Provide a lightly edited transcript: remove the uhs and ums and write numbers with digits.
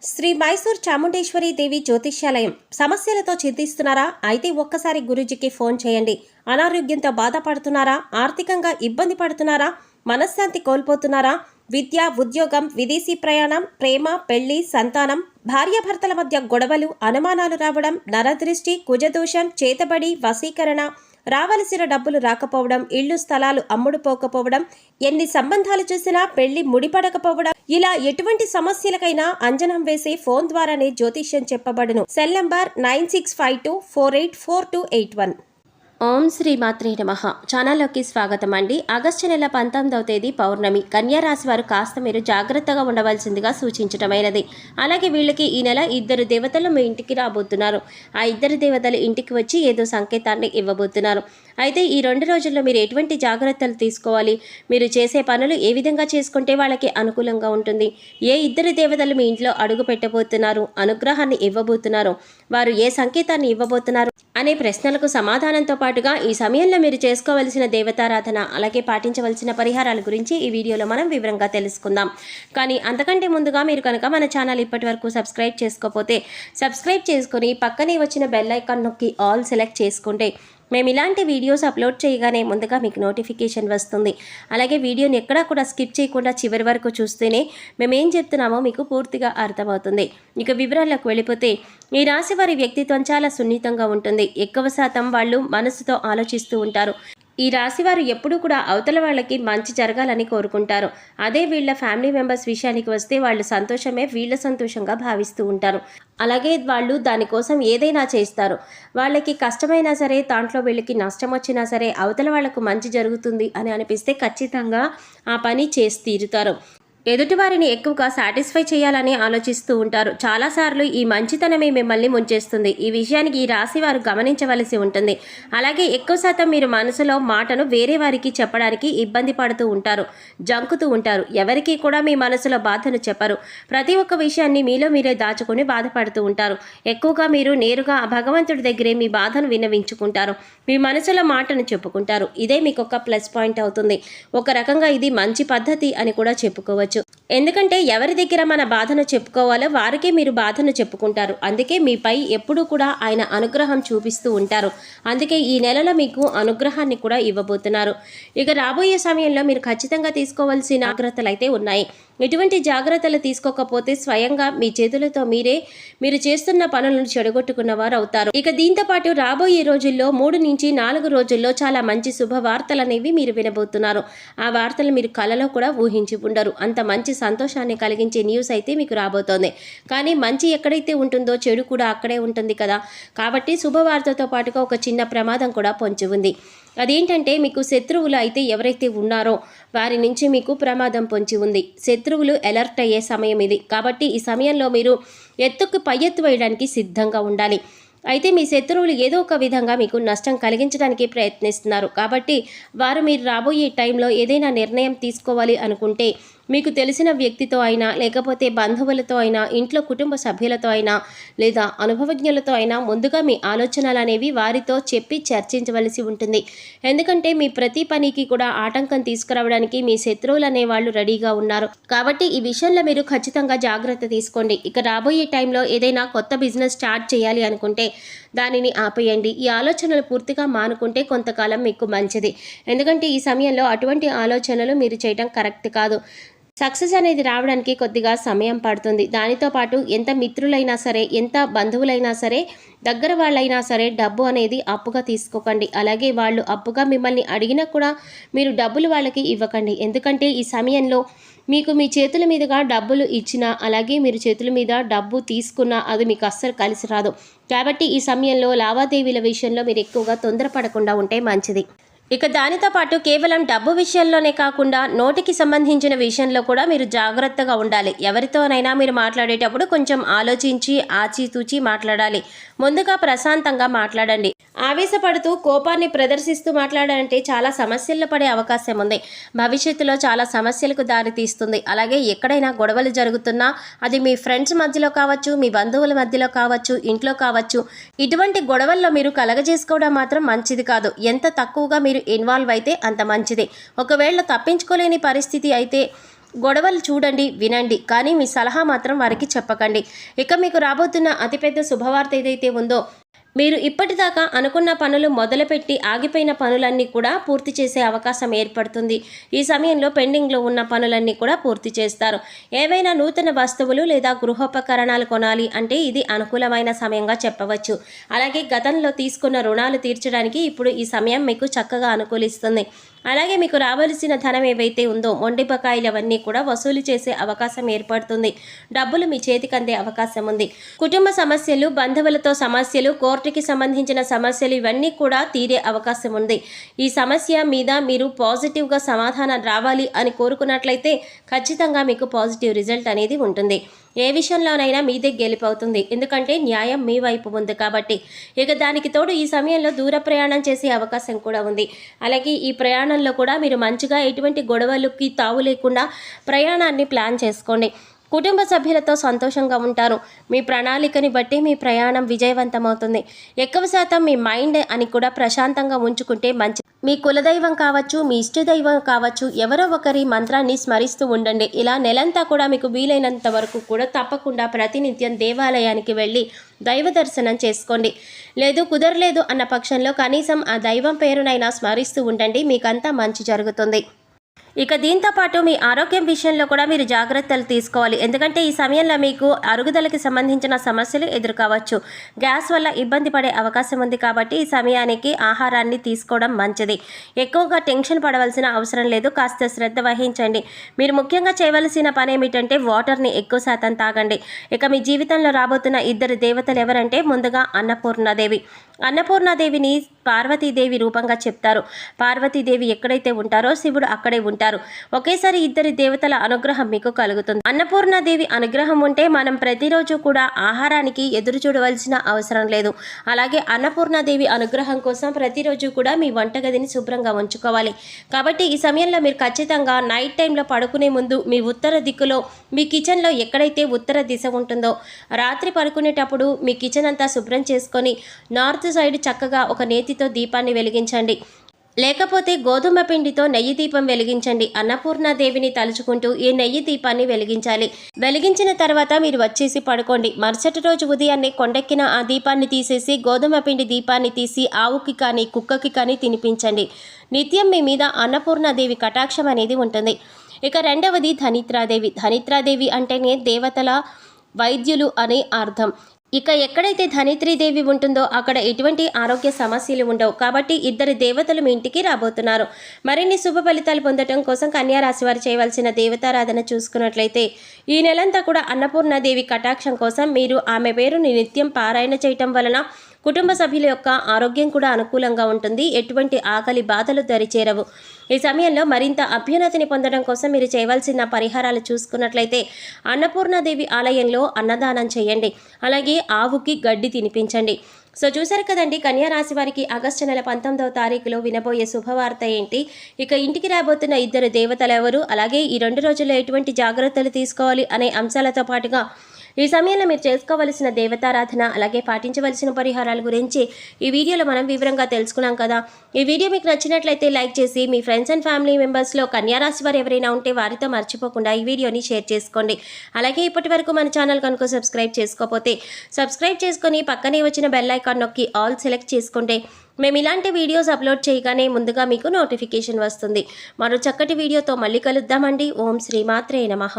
శ్రీ మైసూర్ చాముండేశ్వరి దేవి జ్యోతిష్యాలయం. సమస్యలతో చింతిస్తున్నారా? అయితే ఒక్కసారి గురూజీకి ఫోన్ చేయండి. అనారోగ్యంతో బాధపడుతున్నారా? ఆర్థికంగా ఇబ్బంది పడుతున్నారా? మనశ్శాంతి కోల్పోతున్నారా? విద్య, ఉద్యోగం, విదేశీ ప్రయాణం, ప్రేమ, పెళ్లి, సంతానం, భార్యాభర్తల మధ్య గొడవలు, అనుమానాలు రావడం, నరదృష్టి, కుజదోషం, చేతబడి, వశీకరణ, రావలసిన డబ్బులు రాకపోవడం, ఇళ్లు స్థలాలు అమ్ముడుపోకపోవడం, ఎన్ని సంబంధాలు చూసినా పెళ్లి ముడిపడకపోవడం, ఇలా ఎటువంటి సమస్యలకైనా అంజనం వేసే ఫోన్ ద్వారానే జ్యోతిష్యం చెప్పబడును. Cell number 9652484281. ఓం శ్రీ మాత్రే నమః. ఛానల్లోకి స్వాగతం అండి. ఆగస్టు నెల 19వ తేదీ పౌర్ణమి. కన్యా రాశి వారు కాస్త మీరు జాగ్రత్తగా ఉండవలసిందిగా సూచించటమైనది. అలాగే వీళ్ళకి ఈ నెల 2 దేవతలు మీ ఇంటికి రాబోతున్నారు. ఆ 2 దేవతలు ఇంటికి వచ్చి ఏదో సంకేతాన్ని ఇవ్వబోతున్నారు. అయితే ఈ 2 రోజుల్లో మీరు ఎటువంటి జాగ్రత్తలు తీసుకోవాలి, మీరు చేసే పనులు ఏ విధంగా చేసుకుంటే వాళ్ళకి అనుకూలంగా ఉంటుంది, ఏ 2 దేవతలు మీ ఇంట్లో అడుగు పెట్టబోతున్నారు, అనుగ్రహాన్ని ఇవ్వబోతున్నారు, వారు ఏ సంకేతాన్ని ఇవ్వబోతున్నారు అనే ప్రశ్నలకు సమాధానంతో పాటుగా ఈ సమయంలో మీరు చేసుకోవలసిన దేవతారాధన, అలాగే పాటించవలసిన పరిహారాల గురించి ఈ వీడియోలో మనం వివరంగా తెలుసుకుందాం. కానీ అంతకంటే ముందుగా మీరు కనుక మన ఛానల్ ఇప్పటి వరకు సబ్స్క్రైబ్ చేసుకోకపోతే సబ్స్క్రైబ్ చేసుకొని పక్కనే వచ్చిన బెల్ ఐకాన్ నొక్కి ఆల్ సెలెక్ట్ చేసుకుంటే మేము ఇలాంటి వీడియోస్ అప్లోడ్ చేయగానే ముందుగా మీకు నోటిఫికేషన్ వస్తుంది. అలాగే వీడియోని ఎక్కడా కూడా స్కిప్ చేయకుండా చివరి వరకు చూస్తేనే మేమేం చెప్తున్నామో మీకు పూర్తిగా అర్థమవుతుంది. ఇక వివరాలకు వెళ్ళిపోతే, ఈ రాశి వారి వ్యక్తిత్వం చాలా సున్నితంగా ఉంటుంది. ఎక్కువ శాతం వాళ్ళు మనసుతో ఆలోచిస్తూ ఉంటారు. ఈ రాశివారు ఎప్పుడూ కూడా అవతల వాళ్ళకి మంచి జరగాలని కోరుకుంటారు. అదే వీళ్ళ ఫ్యామిలీ మెంబర్స్ విషయానికి వస్తే వాళ్ళు సంతోషమే వీళ్ళ సంతోషంగా భావిస్తూ ఉంటారు. అలాగే వాళ్ళు దానికోసం ఏదైనా చేస్తారు. వాళ్ళకి కష్టమైనా సరే, దాంట్లో వీళ్ళకి నష్టం వచ్చినా సరే, అవతల వాళ్లకు మంచి జరుగుతుంది అని అనిపిస్తే ఖచ్చితంగా ఆ పని చేసి తీరుతారు. ఎదుటివారిని ఎక్కువగా సాటిస్ఫై చేయాలని ఆలోచిస్తూ ఉంటారు. చాలాసార్లు ఈ మంచితనమే మిమ్మల్ని ముంచేస్తుంది. ఈ విషయానికి ఈ రాశి వారు గమనించవలసి ఉంటుంది. అలాగే ఎక్కువ శాతం మీరు మనసులో మాటను వేరే వారికి చెప్పడానికి ఇబ్బంది పడుతూ ఉంటారు, జంకుతూ ఉంటారు. ఎవరికి కూడా మీ మనసులో బాధను చెప్పరు. ప్రతి ఒక్క విషయాన్ని మీలో మీరే దాచుకొని బాధపడుతూ ఉంటారు. ఎక్కువగా మీరు నేరుగా భగవంతుడి దగ్గరే మీ బాధను విన్నవించుకుంటారు. మీ మనసులో మాటను చెప్పుకుంటారు. ఇదే మీకు ఒక ప్లస్ పాయింట్ అవుతుంది. ఒక రకంగా ఇది మంచి పద్ధతి అని కూడా చెప్పుకోవచ్చు. ఎందుకంటే ఎవరి దగ్గర మన బాధను చెప్పుకోవాలో వారికే మీరు బాధను చెప్పుకుంటారు. అందుకే మీపై ఎప్పుడూ కూడా ఆయన అనుగ్రహం చూపిస్తూ ఉంటారు. అందుకే ఈ నెలలో మీకు అనుగ్రహాన్ని కూడా ఇవ్వబోతున్నారు. ఇక రాబోయే సమయంలో మీరు ఖచ్చితంగా తీసుకోవాల్సిన జాగ్రత్తలు అయితే ఉన్నాయి. ఎటువంటి జాగ్రత్తలు తీసుకోకపోతే స్వయంగా మీ చేతులతో మీరు చేస్తున్న పనులను చెడగొట్టుకున్న వారు అవుతారు. ఇక దీంతో పాటు రాబోయే రోజుల్లో 3 నుంచి 4 రోజుల్లో చాలా మంచి శుభవార్తలు అనేవి మీరు వినబోతున్నారు. ఆ వార్తలు మీరు కలలో కూడా ఊహించి ఉండరు. అంత మంచి సంతోషాన్ని కలిగించే న్యూస్ అయితే మీకు రాబోతోంది. కానీ మంచి ఎక్కడైతే ఉంటుందో చెడు కూడా అక్కడే ఉంటుంది కదా. కాబట్టి శుభవార్తతో పాటుగా ఒక చిన్న ప్రమాదం కూడా పొంచి ఉంది. అదేంటంటే, మీకు శత్రువులు అయితే ఎవరైతే ఉన్నారో వారి నుంచి మీకు ప్రమాదం పొంచి ఉంది. శత్రువులు అలర్ట్ అయ్యే సమయం ఇది. కాబట్టి ఈ సమయంలో మీరు ఎత్తుకు పై ఎత్తు వేయడానికి సిద్ధంగా ఉండాలి. అయితే మీ శత్రువులు ఏదో ఒక విధంగా మీకు నష్టం కలిగించడానికి ప్రయత్నిస్తున్నారు. కాబట్టి వారు మీరు రాబోయే టైంలో ఏదైనా నిర్ణయం తీసుకోవాలి అనుకుంటే మీకు తెలిసిన వ్యక్తితో అయినా, లేకపోతే బంధువులతో అయినా, ఇంట్లో కుటుంబ సభ్యులతో అయినా, లేదా అనుభవజ్ఞులతో అయినా ముందుగా మీ ఆలోచనలు అనేవి వారితో చెప్పి చర్చించవలసి ఉంటుంది. ఎందుకంటే మీ ప్రతి పనికి కూడా ఆటంకం తీసుకురావడానికి మీ శత్రువులు అనేవాళ్ళు రెడీగా ఉన్నారు. కాబట్టి ఈ విషయంలో మీరు ఖచ్చితంగా జాగ్రత్త తీసుకోండి. ఇక రాబోయే టైంలో ఏదైనా కొత్త బిజినెస్ స్టార్ట్ చేయాలి అనుకుంటే దానిని ఆపేయండి. ఈ ఆలోచనలు పూర్తిగా మానుకుంటే కొంతకాలం మీకు మంచిది. ఎందుకంటే ఈ సమయంలో అటువంటి ఆలోచనలు మీరు చేయడం కరెక్ట్ కాదు. సక్సెస్ అనేది రావడానికి కొద్దిగా సమయం పడుతుంది. దానితో పాటు ఎంత మిత్రులైనా సరే, ఎంత బంధువులైనా సరే, దగ్గర వాళ్ళైనా సరే డబ్బు అనేది అప్పుగా తీసుకోకండి. అలాగే వాళ్ళు అప్పుగా మిమ్మల్ని అడిగినా కూడా మీరు డబ్బులు వాళ్ళకి ఇవ్వకండి. ఎందుకంటే ఈ సమయంలో మీకు మీ చేతుల మీదుగా డబ్బులు ఇచ్చినా, అలాగే మీరు చేతుల మీద డబ్బు తీసుకున్నా అది మీకు అస్సలు కలిసి రాదు. కాబట్టి ఈ సమయంలో లావాదేవీల విషయంలో మీరు ఎక్కువగా తొందరపడకుండా ఉంటే మంచిది. ఇక దానితో పాటు కేవలం డబ్బు విషయంలోనే కాకుండా నోటికి సంబంధించిన విషయంలో కూడా మీరు జాగ్రత్తగా ఉండాలి. ఎవరితోనైనా మీరు మాట్లాడేటప్పుడు కొంచెం ఆలోచించి ఆచితూచి మాట్లాడాలి. ముందుగా ప్రశాంతంగా మాట్లాడండి. ఆవేశపడుతూ కోపాన్ని ప్రదర్శిస్తూ మాట్లాడాలంటే చాలా సమస్యల్లో పడే అవకాశం ఉంది. భవిష్యత్తులో చాలా సమస్యలకు దారితీస్తుంది. అలాగే ఎక్కడైనా గొడవలు జరుగుతున్నా అది మీ ఫ్రెండ్స్ మధ్యలో కావచ్చు, మీ బంధువుల మధ్యలో కావచ్చు, ఇంట్లో కావచ్చు, ఇటువంటి గొడవల్లో మీరు కలగజేసుకోవడం మాత్రం మంచిది కాదు. ఎంత తక్కువగా మీరు ఇన్వాల్వ్ అయితే అంత మంచిది. ఒకవేళ తప్పించుకోలేని పరిస్థితి అయితే గొడవలు చూడండి, వినండి, కానీ మీ సలహా మాత్రం వారికి చెప్పకండి. ఇక మీకు రాబోతున్న అతిపెద్ద శుభవార్త ఏదైతే ఉందో, మీరు ఇప్పటిదాకా అనుకున్న పనులు మొదలుపెట్టి ఆగిపోయిన పనులన్నీ కూడా పూర్తి చేసే అవకాశం ఏర్పడుతుంది. ఈ సమయంలో పెండింగ్లో ఉన్న పనులన్నీ కూడా పూర్తి చేస్తారు. ఏవైనా నూతన వస్తువులు లేదా గృహోపకరణాలు కొనాలి అంటే ఇది అనుకూలమైన సమయంగా చెప్పవచ్చు. అలాగే గతంలో తీసుకున్న రుణాలు తీర్చడానికి ఇప్పుడు ఈ సమయం మీకు చక్కగా అనుకూలిస్తుంది. అలాగే మీకు రావలసిన ధనం ఏవైతే ఉందో మొండి బకాయిలు అవన్నీ కూడా వసూలు చేసే అవకాశం ఏర్పడుతుంది. డబ్బులు మీ చేతికి అందే అవకాశం ఉంది. కుటుంబ సమస్యలు, బంధువులతో సమస్యలు, కోర్టుకి సంబంధించిన సమస్యలు ఇవన్నీ కూడా తీరే అవకాశం ఉంది. ఈ సమస్య మీద మీరు పాజిటివ్గా సమాధానం రావాలి అని కోరుకున్నట్లయితే ఖచ్చితంగా మీకు పాజిటివ్ రిజల్ట్ అనేది ఉంటుంది. ఏ విషయంలోనైనా మీదే గెలుపవుతుంది. ఎందుకంటే న్యాయం మీ వైపు ఉంది కాబట్టి. ఇక దానికి తోడు ఈ సమయంలో దూర ప్రయాణం చేసే అవకాశం కూడా ఉంది. అలాగే ఈ ప్రయాణంలో కూడా మీరు మంచిగా ఎటువంటి గొడవలకి తావు లేకుండా ప్రయాణాన్ని ప్లాన్ చేసుకోండి. కుటుంబ సభ్యులతో సంతోషంగా ఉంటారు. మీ ప్రణాళికని బట్టి మీ ప్రయాణం విజయవంతమవుతుంది. ఎక్కువ శాతం మీ మైండ్ అని కూడా ప్రశాంతంగా ఉంచుకుంటే మంచి. మీ కులదైవం కావచ్చు, మీ ఇష్టదైవం కావచ్చు, ఎవరో ఒకరి మంత్రాన్ని స్మరిస్తూ ఉండండి. ఇలా నెలంతా కూడా మీకు వీలైనంత వరకు కూడా తప్పకుండా ప్రతినిత్యం దేవాలయానికి వెళ్ళి దైవ దర్శనం చేసుకోండి. లేదు కుదరలేదు అన్న పక్షంలో కనీసం ఆ దైవం పేరునైనా స్మరిస్తూ ఉండండి. మీకంతా మంచి జరుగుతుంది. ఇక దీంతో పాటు మీ ఆరోగ్యం విషయంలో కూడా మీరు జాగ్రత్తలు తీసుకోవాలి. ఎందుకంటే ఈ సమయంలో మీకు అరుగుదలకి సంబంధించిన సమస్యలు ఎదుర్కోవచ్చు. గ్యాస్ వల్ల ఇబ్బంది పడే అవకాశం ఉంది కాబట్టి ఈ సమయానికి ఆహారాన్ని తీసుకోవడం మంచిది. ఎక్కువగా టెన్షన్ పడవలసిన అవసరం లేదు. కాస్త శ్రద్ధ వహించండి. మీరు ముఖ్యంగా చేయవలసిన పని ఏమిటంటే వాటర్ని ఎక్కువ శాతం తాగండి. ఇక మీ జీవితంలో రాబోతున్న ఇద్దరు దేవతలు ఎవరంటే ముందుగా అన్నపూర్ణాదేవి. అన్నపూర్ణాదేవిని పార్వతీదేవి రూపంగా చెప్తారు. పార్వతీదేవి ఎక్కడైతే ఉంటారో శివుడు అక్కడే ఉంటారు. ఒకేసారి ఇద్దరి దేవతల అనుగ్రహం మీకు కలుగుతుంది. అన్నపూర్ణాదేవి అనుగ్రహం ఉంటే మనం ప్రతిరోజు కూడా ఆహారానికి ఎదురు చూడవలసిన అవసరం లేదు. అలాగే అన్నపూర్ణాదేవి అనుగ్రహం కోసం ప్రతిరోజు కూడా మీ వంటగదిని శుభ్రంగా ఉంచుకోవాలి. కాబట్టి ఈ సమయంలో మీరు ఖచ్చితంగా నైట్ టైంలో పడుకునే ముందు మీ ఉత్తర దిక్కులో మీ కిచెన్లో ఎక్కడైతే ఉత్తర దిశ ఉంటుందో రాత్రి పడుకునేటప్పుడు మీ కిచెన్ అంతా శుభ్రం చేసుకొని నార్త్ సైడ్ చక్కగా ఒక నేతితో దీపాన్ని వెలిగించండి. లేకపోతే గోధుమ పిండితో నెయ్యి దీపం వెలిగించండి. అన్నపూర్ణాదేవిని తలుచుకుంటూ ఈ నెయ్యి దీపాన్ని వెలిగించాలి. వెలిగించిన తర్వాత మీరు వచ్చేసి పడుకోండి. మరుసటి రోజు ఉదయాన్నే కొండెక్కిన ఆ దీపాన్ని తీసేసి గోధుమ పిండి దీపాన్ని తీసి ఆవుకి కానీ కుక్కకి కానీ తినిపించండి. నిత్యం మీ మీద అన్నపూర్ణాదేవి కటాక్షం అనేది ఉంటుంది. ఇక రెండవది ధనిత్రాదేవి. ధనిత్రాదేవి అంటేనే దేవతల వైద్యులు అని అర్థం. ఇక ఎక్కడైతే ధనిత్రీదేవి ఉంటుందో అక్కడ ఎటువంటి ఆరోగ్య సమస్యలు ఉండవు. కాబట్టి ఇద్దరు దేవతలు మీ ఇంటికి రాబోతున్నారు. మరిన్ని శుభ ఫలితాలు పొందడం కోసం కన్యా రాశి వారు చేయవలసిన దేవతారాధన చూసుకున్నట్లయితే ఈ నెలంతా కూడా అన్నపూర్ణాదేవి కటాక్షం కోసం మీరు ఆమె పేరుని నిత్యం పారాయణ చేయటం వలన కుటుంబ సభ్యుల యొక్క ఆరోగ్యం కూడా అనుకూలంగా ఉంటుంది. ఎటువంటి ఆకలి బాధలు దరిచేరవు. ఈ సమయంలో మరింత అభ్యున్నతిని పొందడం కోసం మీరు చేయవలసిన పరిహారాలు చూసుకున్నట్లయితే అన్నపూర్ణాదేవి ఆలయంలో అన్నదానం చేయండి. అలాగే ఆవుకి గడ్డి తినిపించండి. సో చూసారు కదండి, కన్యా రాశి వారికి ఆగస్టు నెల 19వ తారీఖులో వినబోయే శుభవార్త ఏంటి, ఇక ఇంటికి రాబోతున్న ఇద్దరు దేవతలు ఎవరు, అలాగే ఈ 2 రోజుల్లో ఎటువంటి జాగ్రత్తలు తీసుకోవాలి అనే అంశాలతో పాటుగా ఈ సమయంలో మీరు చేసుకోవలసిన దేవతారాధన అలాగే పాటించవలసిన పరిహారాల గురించి ఈ వీడియోలో మనం వివరంగా తెలుసుకున్నాం కదా. ఈ వీడియో మీకు నచ్చినట్లయితే లైక్ చేసి మీ ఫ్రెండ్స్ అండ్ ఫ్యామిలీ మెంబర్స్లో కన్యా రాశి వారు ఎవరైనా ఉంటే వారితో మర్చిపోకుండా ఈ వీడియోని షేర్ చేసుకోండి. అలాగే ఇప్పటి వరకు మన ఛానల్ కనుక సబ్స్క్రైబ్ చేసుకోకపోతే సబ్స్క్రైబ్ చేసుకొని పక్కనే వచ్చిన బెల్ ఐకాన్ నొక్కి ఆల్ సెలెక్ట్ చేసుకుంటే మేము ఇలాంటి వీడియోస్ అప్లోడ్ చేయగానే ముందుగా మీకు నోటిఫికేషన్ వస్తుంది. మరో చక్కటి వీడియోతో మళ్ళీ కలుద్దామండి. ఓం శ్రీమాత్రే నమః.